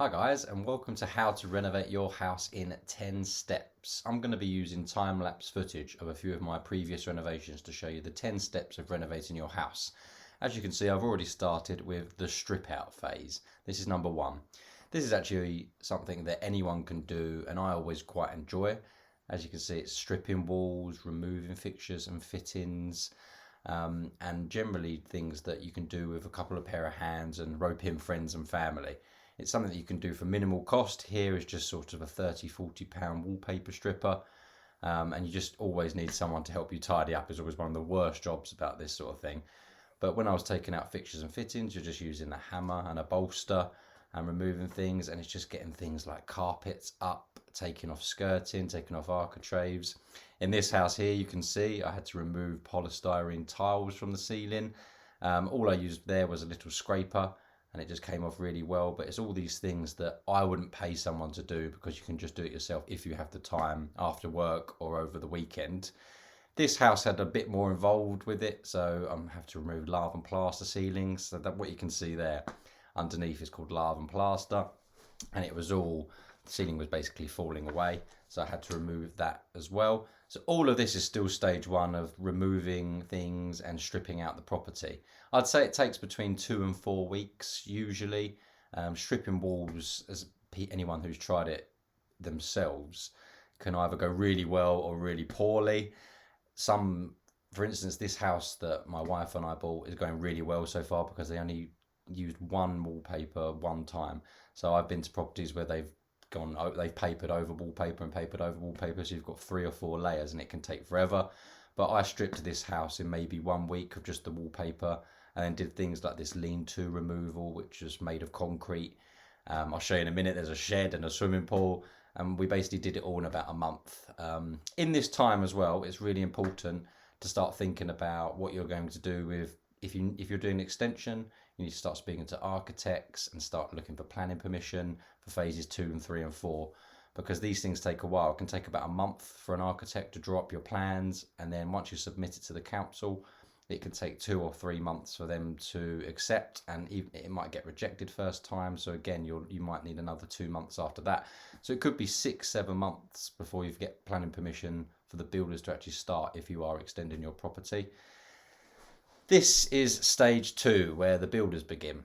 Hi guys, and welcome to how to renovate your house in 10 steps. I'm going to be using time-lapse footage of a few of my previous renovations to show you the 10 steps of renovating your house. As you can see, I've already started with the strip out phase. This is number one. This is actually something that anyone can do and I always quite enjoy. As you can see, it's stripping walls, removing fixtures and fittings, and generally things that you can do with a couple of pair of hands and rope in friends and family. It's something that you can do for minimal cost. Here is just sort of a 30–40 pound wallpaper stripper, and you just always need someone to help you tidy up. Is always one of the worst jobs about this sort of thing. But when I was taking out fixtures and fittings, you're just using a hammer and a bolster and removing things, and it's just getting things like carpets up, taking off skirting, taking off architraves. In this house here, you can see I had to remove polystyrene tiles from the ceiling. All I used there was a little scraper, and it just came off really well. But it's all these things that I wouldn't pay someone to do, because you can just do it yourself if you have the time after work or over the weekend. This house had a bit more involved with it, so I have to remove lath and plaster ceilings. So that what you can see there underneath is called lath and plaster, and it was all, the ceiling was basically falling away, so I had to remove that as well. So all of this is still stage one of removing things and stripping out the property. I'd say it takes between 2 and 4 weeks usually. Stripping walls, as anyone who's tried it themselves, can either go really well or really poorly. For instance, this house that my wife and I bought is going really well so far because they only used one wallpaper one time. So I've been to properties where they've papered over wallpaper and papered over wallpaper, so you've got 3 or 4 layers and it can take forever. But I stripped this house in maybe 1 week of just the wallpaper, and then did things like this lean-to removal, which is made of concrete. I'll show you in a minute. There's a shed and a swimming pool, and we basically did it all in about a month. In this time as well, it's really important to start thinking about what you're going to do with, if you're doing an extension, you need to start speaking to architects and start looking for planning permission for phases 2 and 3 and 4, because these things take a while. It can take about a month for an architect to draw up your plans, and then once you submit it to the council, it can take 2 or 3 months for them to accept, and even it might get rejected first time. So again, you might need another 2 months after that. So it could be 6–7 months before you get planning permission for the builders to actually start if you are extending your property. This is stage 2, where the builders begin.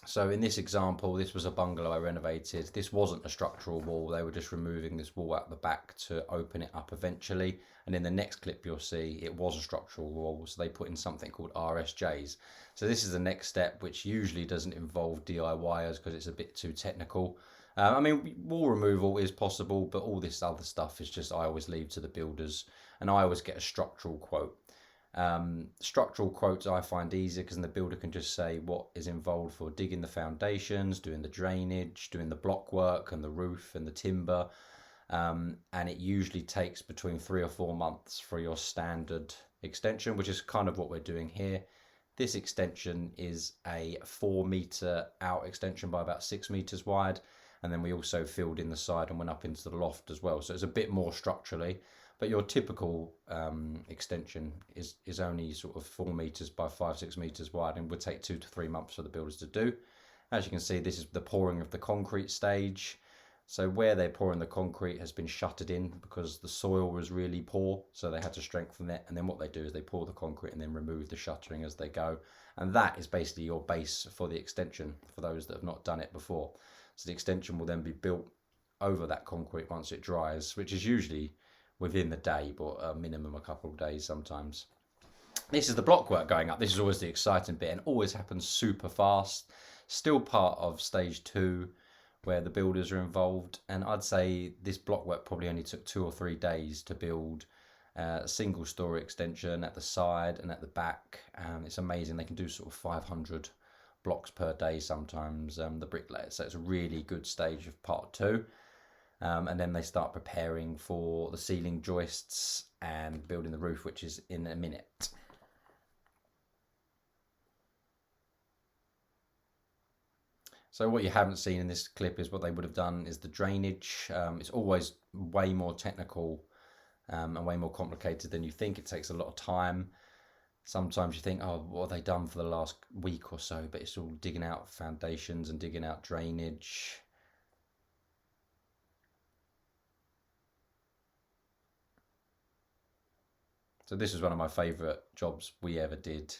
So in this example, this was a bungalow I renovated. This wasn't a structural wall. They were just removing this wall out the back to open it up eventually. And in the next clip, you'll see it was a structural wall. So they put in something called RSJs. So this is the next step, which usually doesn't involve DIYers because it's a bit too technical. Wall removal is possible, but all this other stuff is just, I always leave to the builders, and I always get a structural quote. Structural quotes I find easier because the builder can just say what is involved for digging the foundations, doing the drainage, doing the blockwork and the roof and the timber, and it usually takes between 3 or 4 months for your standard extension, which is kind of what we're doing here. This extension is a 4-meter out extension by about 6 meters wide, and then we also filled in the side and went up into the loft as well, so it's a bit more structurally. But your typical extension is only sort of 4 meters by 5–6 meters wide, and would take 2 to 3 months for the builders to do. As you can see, this is the pouring of the concrete stage. So where they're pouring the concrete has been shuttered in because the soil was really poor, so they had to strengthen it. And then what they do is they pour the concrete and then remove the shuttering as they go. And that is basically your base for the extension, for those that have not done it before. So the extension will then be built over that concrete once it dries, which is usually within the day, but a minimum a couple of days sometimes. This is the blockwork going up. This is always the exciting bit and always happens super fast. Still part of stage 2 where the builders are involved, and I'd say this blockwork probably only took 2 or 3 days to build. A single story extension at the side and at the back. It's amazing. They can do sort of 500 blocks per day sometimes, the bricklayers. So it's a really good stage of part 2. And then they start preparing for the ceiling joists and building the roof, which is in a minute. So what you haven't seen in this clip is what they would have done is the drainage. It's always way more technical and way more complicated than you think. It takes a lot of time. Sometimes you think, oh, what have they done for the last week or so? But it's all digging out foundations and digging out drainage. So this was one of my favourite jobs we ever did.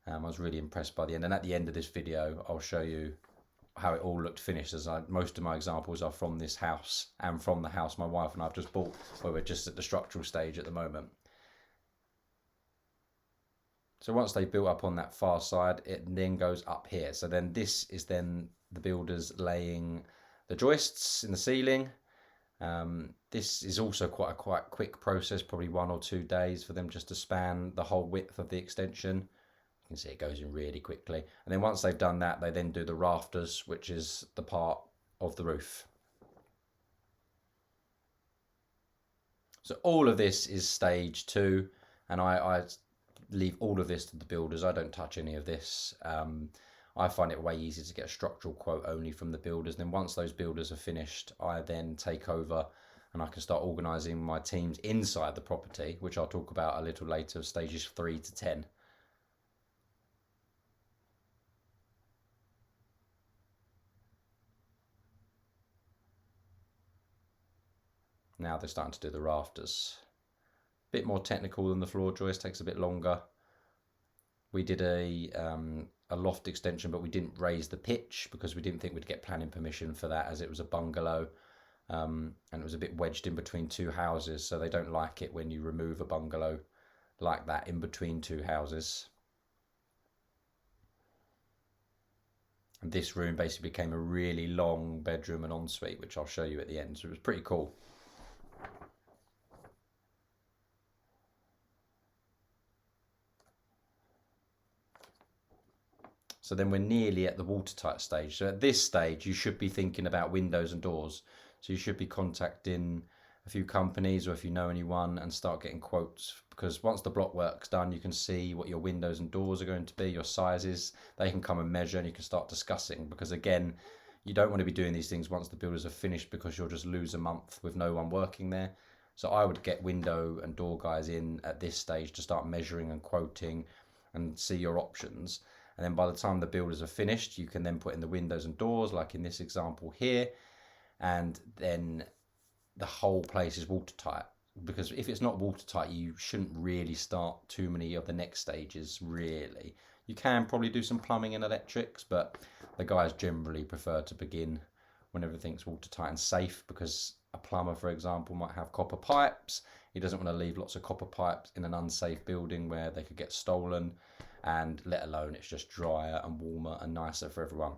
I was really impressed by the end. And at the end of this video, I'll show you how it all looked finished, as most of my examples are from this house and from the house my wife and I have just bought, where we're just at the structural stage at the moment. So once they built up on that far side, it then goes up here. So then this is then the builders laying the joists in the ceiling. This is also quite a quick process, probably 1 or 2 days for them just to span the whole width of the extension. You can see it goes in really quickly. And then once they've done that, they then do the rafters, which is the part of the roof. So all of this is stage 2, and I leave all of this to the builders. I don't touch any of this. I find it way easier to get a structural quote only from the builders. And then once those builders are finished, I then take over and I can start organising my teams inside the property, which I'll talk about a little later, stages 3 to 10. Now they're starting to do the rafters. Bit more technical than the floor joist, takes a bit longer. We did a loft extension, but we didn't raise the pitch because we didn't think we'd get planning permission for that, as it was a bungalow, and it was a bit wedged in between 2 houses, so they don't like it when you remove a bungalow like that in between 2 houses. And this room basically became a really long bedroom and ensuite, which I'll show you at the end, so it was pretty cool. So then we're nearly at the watertight stage. So at this stage, you should be thinking about windows and doors. So you should be contacting a few companies, or if you know anyone, and start getting quotes. Because once the blockwork's done, you can see what your windows and doors are going to be, your sizes. They can come and measure, and you can start discussing. Because again, you don't want to be doing these things once the builders are finished, because you'll just lose a month with no one working there. So I would get window and door guys in at this stage to start measuring and quoting and see your options. And then by the time the builders are finished, you can then put in the windows and doors, like in this example here. And then the whole place is watertight. Because if it's not watertight, you shouldn't really start too many of the next stages, really. You can probably do some plumbing and electrics, but the guys generally prefer to begin when everything's watertight and safe, because a plumber, for example, might have copper pipes. He doesn't want to leave lots of copper pipes in an unsafe building where they could get stolen. And let alone it's just drier and warmer and nicer for everyone.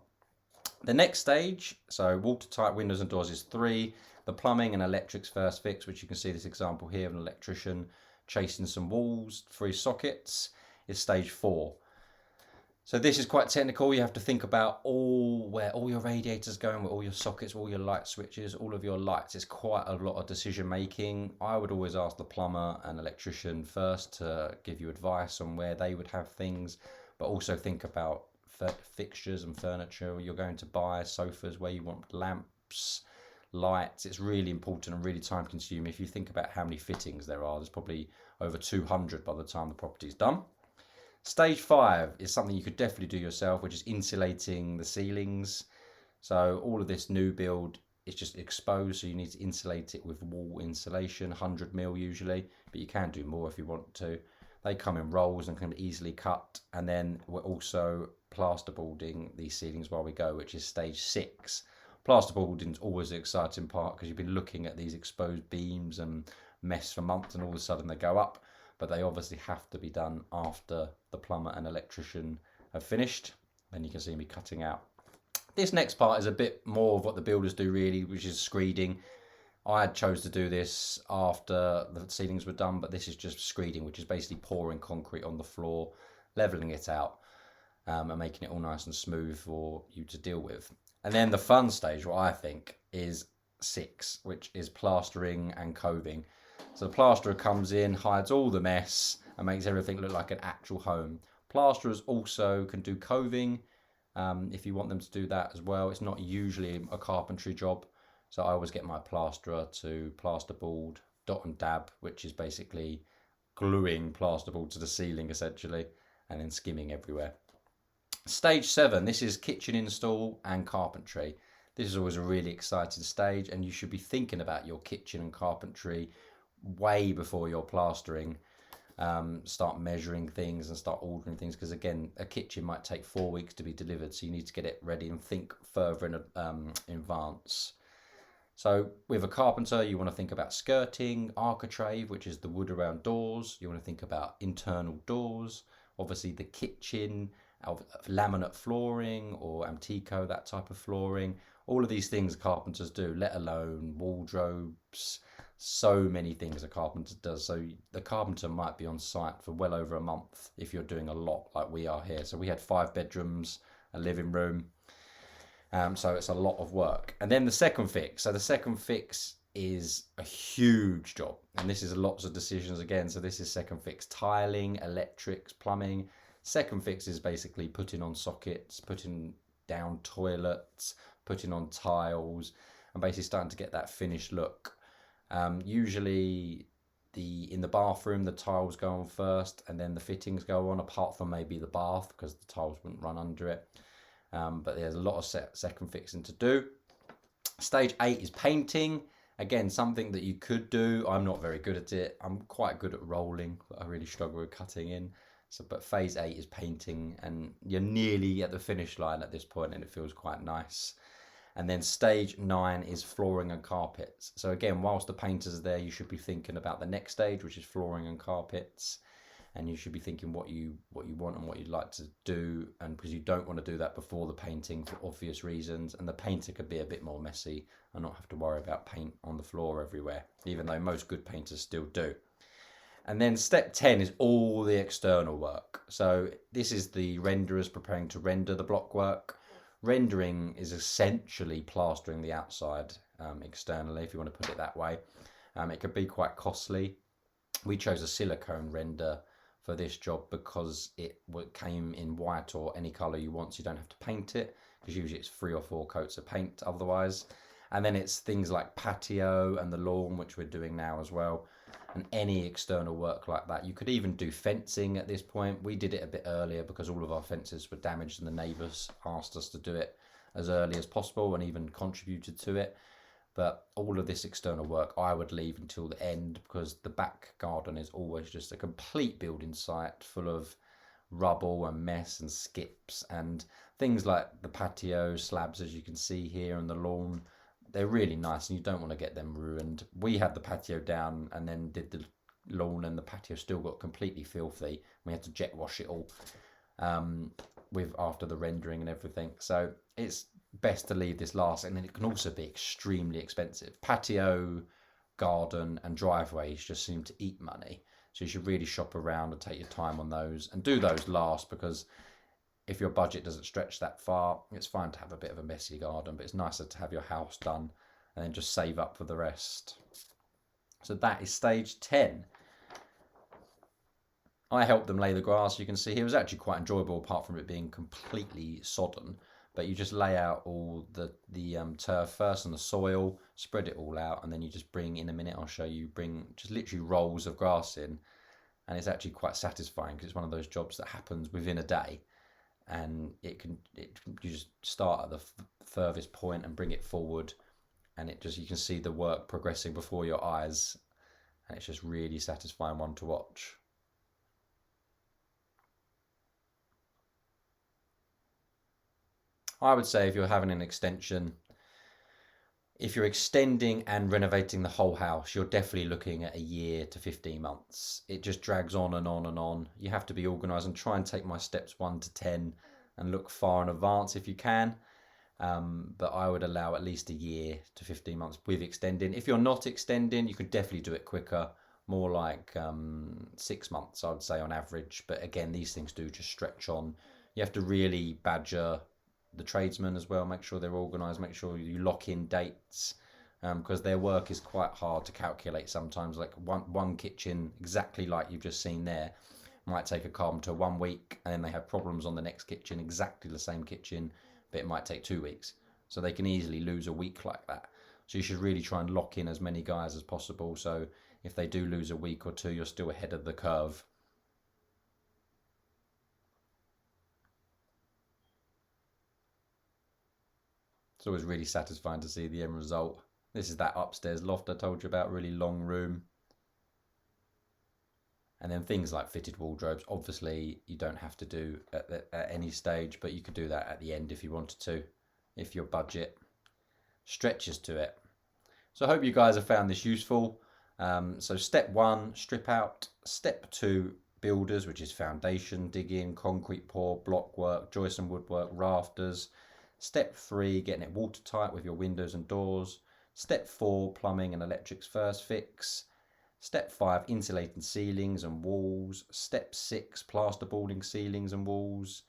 The next stage, so watertight windows and doors, is 3. The plumbing and electrics first fix, which you can see this example here of an electrician chasing some walls through sockets, is stage 4. So this is quite technical. You have to think about where all your radiators going, where all your sockets, all your light switches, all of your lights. It's quite a lot of decision making. I would always ask the plumber and electrician first to give you advice on where they would have things, but also think about fixtures and furniture you're going to buy, sofas, where you want lamps, lights. It's really important and really time consuming. If you think about how many fittings there are, there's probably over 200 by the time the property's done. Stage 5 is something you could definitely do yourself, which is insulating the ceilings. So all of this new build is just exposed, so you need to insulate it with wall insulation, 100mm usually, but you can do more if you want to. They come in rolls and can be easily cut. And then we're also plasterboarding these ceilings while we go, which is stage 6. Plasterboarding is always the exciting part, because you've been looking at these exposed beams and mess for months, and all of a sudden they go up. But they obviously have to be done after the plumber and electrician have finished. Then you can see me cutting out. This next part is a bit more of what the builders do really, which is screeding. I chose to do this after the ceilings were done, but this is just screeding, which is basically pouring concrete on the floor, levelling it out, and making it all nice and smooth for you to deal with. And then the fun stage, what I think, is 6, which is plastering and coving. So the plasterer comes in, hides all the mess, and makes everything look like an actual home. Plasterers also can do coving if you want them to do that as well. It's not usually a carpentry job, so I always get my plasterer to plasterboard, dot and dab, which is basically gluing plasterboard to the ceiling essentially, and then skimming everywhere. Stage 7, this is kitchen install and carpentry. This is always a really exciting stage, and you should be thinking about your kitchen and carpentry way before you're plastering. start measuring things and start ordering things, because again, a kitchen might take 4 weeks to be delivered, so you need to get it ready and think further in advance. So with a carpenter, you want to think about skirting, architrave, which is the wood around doors. You want to think about internal doors, obviously the kitchen, laminate flooring or Antico, that type of flooring. All of these things carpenters do, let alone wardrobes. So many things a carpenter does. So the carpenter might be on site for well over a month if you're doing a lot like we are here. So we had 5 bedrooms, a living room. So it's a lot of work. And then the second fix. So the second fix is a huge job. And this is lots of decisions again. So this is second fix: tiling, electrics, plumbing. Second fix is basically putting on sockets, putting down toilets, putting on tiles, and basically starting to get that finished look. Usually in the bathroom, the tiles go on first and then the fittings go on, apart from maybe the bath, because the tiles wouldn't run under it. But there's a lot of second fixing to do. Stage 8 is painting. Again, something that you could do. I'm not very good at it. I'm quite good at rolling, but I really struggle with cutting in. But phase 8 is painting, and you're nearly at the finish line at this point, and it feels quite nice. And then stage 9 is flooring and carpets. So again, whilst the painters are there, you should be thinking about the next stage, which is flooring and carpets. And you should be thinking what you want and what you'd like to do, and because you don't want to do that before the painting for obvious reasons. And the painter could be a bit more messy and not have to worry about paint on the floor everywhere, even though most good painters still do. And then step 10 is all the external work. So this is the renderers preparing to render the blockwork. Rendering is essentially plastering the outside externally, if you want to put it that way. It could be quite costly. We chose a silicone render for this job because it came in white or any colour you want, so you don't have to paint it, because usually it's 3 or 4 coats of paint otherwise. And then it's things like patio and the lawn, which we're doing now as well, and any external work like that. You could even do fencing at this point. We did it a bit earlier because all of our fences were damaged and the neighbours asked us to do it as early as possible and even contributed to it. But all of this external work I would leave until the end, because the back garden is always just a complete building site full of rubble and mess and skips, and things like the patio slabs, as you can see here, and the lawn. They're really nice and you don't want to get them ruined. We had the patio down and then did the lawn, and the patio still got completely filthy. We had to jet wash it all after the rendering and everything. So it's best to leave this last, and then it can also be extremely expensive. Patio, garden and driveways just seem to eat money, so you should really shop around and take your time on those and do those last, because if your budget doesn't stretch that far, it's fine to have a bit of a messy garden, but it's nicer to have your house done and then just save up for the rest. So that is stage 10. I helped them lay the grass. You can see here it was actually quite enjoyable, apart from it being completely sodden. But you just lay out all the turf first and the soil, spread it all out, and then you just bring, in a minute I'll show you, bring just literally rolls of grass in. And it's actually quite satisfying, because it's one of those jobs that happens within a day. And you just start at the furthest point and bring it forward, and you can see the work progressing before your eyes, and it's just really satisfying one to watch. I would say if you're having an extension, if you're extending and renovating the whole house, you're definitely looking at a year to 15 months. It just drags on and on and on. You have to be organised and try and take my steps 1 to 10 and look far in advance if you can. But I would allow at least a year to 15 months with extending. If you're not extending, you could definitely do it quicker, more like 6 months, I would say, on average. But again, these things do just stretch on. You have to really badger the tradesmen as well, make sure they're organised, make sure you lock in dates, because their work is quite hard to calculate sometimes. Like one kitchen, exactly like you've just seen there, might take a carpenter 1 week, and then they have problems on the next kitchen, exactly the same kitchen, but it might take 2 weeks. So they can easily lose a week like that. So you should really try and lock in as many guys as possible, so if they do lose a week or two, you're still ahead of the curve. It's always really satisfying to see the end result. This is that upstairs loft I told you about, really long room. And then things like fitted wardrobes, obviously you don't have to do at any stage, but you could do that at the end if you wanted to, if your budget stretches to it. So I hope you guys have found this useful. So step 1, strip out. Step 2, builders, which is foundation, digging, concrete pour, blockwork, joists and woodwork, rafters. Step 3, getting it watertight with your windows and doors. Step 4, plumbing and electrics first fix. Step 5, insulating ceilings and walls. Step 6, plasterboarding ceilings and walls,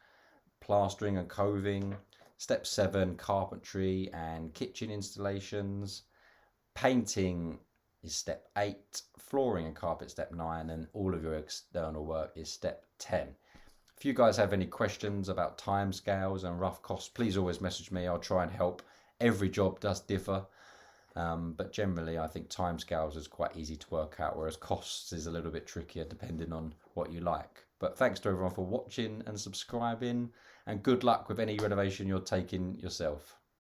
plastering and coving. Step 7, carpentry and kitchen installations. Painting is step 8, flooring and carpet step 9, and all of your external work is step 10. If you guys have any questions about timescales and rough costs, please always message me. I'll try and help. Every job does differ. But generally, I think timescales is quite easy to work out, whereas costs is a little bit trickier depending on what you like. But thanks to everyone for watching and subscribing, and good luck with any renovation you're taking yourself.